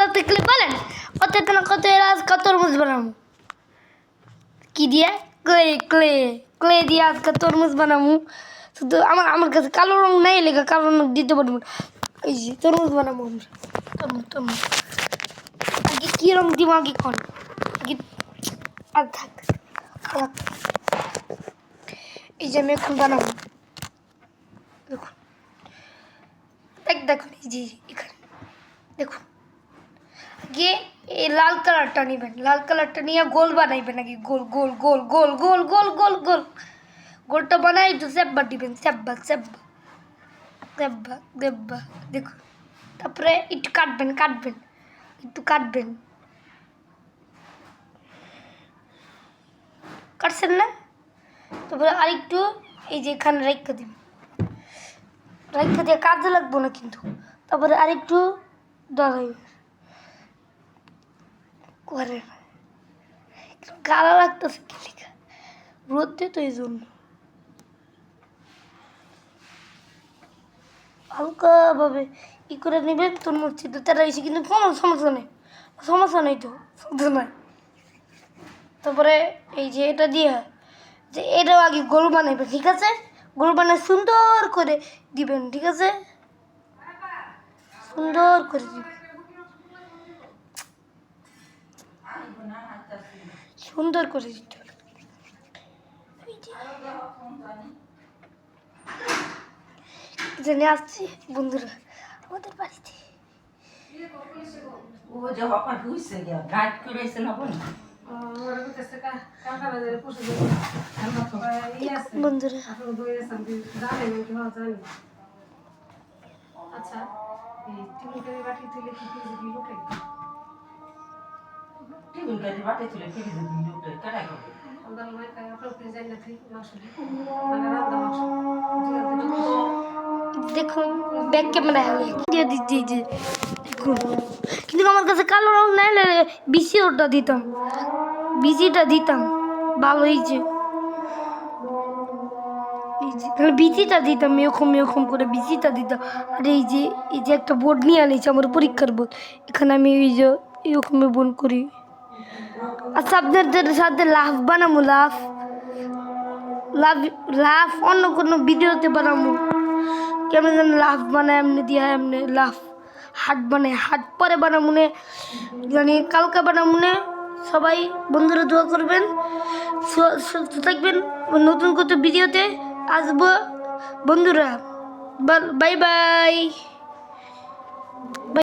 বলতে গেলে বলেন কত কত আজকে তরমুজ বানাবো কি দিয়ে ক্লে ক্লে ক্লে দিয়ে আজকে তরমুজ বানাবো শুধু আমার কাছে কালো রং নাই লেখা কালো রং দিতে পারবো এই যে তরমুজ বানাবো তরমুজ তরমুজ আগে কী রং দিব আগে কোন আগে আর থাক খারাপ এই যে আমি এখন বানাবো দেখুন দেখুন এই যে এখানে দেখুন আগে এই লাল কালারটা নেবেন লাল কালারটা নিয়ে গোল বানাইবেন আগে গোল গোল গোল গোল গোল গোল গোল গোল গোলটা বানাই একটু স্যাব্বা দিবেন স্যাব্বা স্যাব্বা স্যাব্বা দেব্বা দেখুন তারপরে একটু কাটবেন কাটবেন একটু কাটবেন কাটছেন না তারপরে আরেকটু এই যে এখানে রেখে দিবেন রেখে দিয়ে কাজে লাগবো না কিন্তু তারপরে আরেকটু দাঁড়াইবেন করে গালা লাগতেছে কি লেখা রোদ দিয়ে তো এই জন্য হালকাভাবে ই করে নেবেন তরমুজ ছিদ্র তারা এসে কিন্তু কোনো সমস্যা নেই তো সমস্যা নাই তারপরে এই যে এটা দিয়ে যে এটাও আগে গোল বানাইবেন ঠিক আছে গোল বানায় সুন্দর করে দিবেন ঠিক আছে সুন্দর করে দিবেন সুন্দর করে দিতে জেনে আসছি বন্ধুরা আমাদের বাড়িতে ও যে হপার হইছে গিয়া গাইড করেছে না বল বন্ধুরা আচ্ছা টিফিন বাটি তুলে কি লোকে টিফিন কাজে বাটে তুলে ফিরে দিবি লোকটা কাটা খাবে আমরা মাই কাই আপনার প্রেজেন্ট না ঠিক মাংস মানে রান্না মাংস দেখুন ব্যাক ক্যামেরা দিয়ে দিচ্ছি যে দেখুন কিন্তু আমার কাছে কালো রং নাই বিসি ওটা দিতাম বিসিটা দিতাম ভালো হয়েছে বিসিটা দিতাম এরকম করে বিসিটা দিতাম আর এই যে একটা বোর্ড নিয়ে আনিয়েছি আমার পরীক্ষার বোর্ড এখানে আমি এই যে এরকম বোন করি আচ্ছা আপনাদের সাথে লাভ বানাবো লাভ লাভ লাভ অন্য কোনো ভিডিওতে বানাবো কেমন যেন লাভ বানায় এমনি দিয়া এমনি লাভ হাট বানায় হাট পরে বানাবো নে জানি কালকে বানাবো নে সবাই বন্ধুরা দোয়া করবেন সুস্থ থাকবেন নতুন কত ভিডিওতে আসবো বন্ধুরা বাই বাই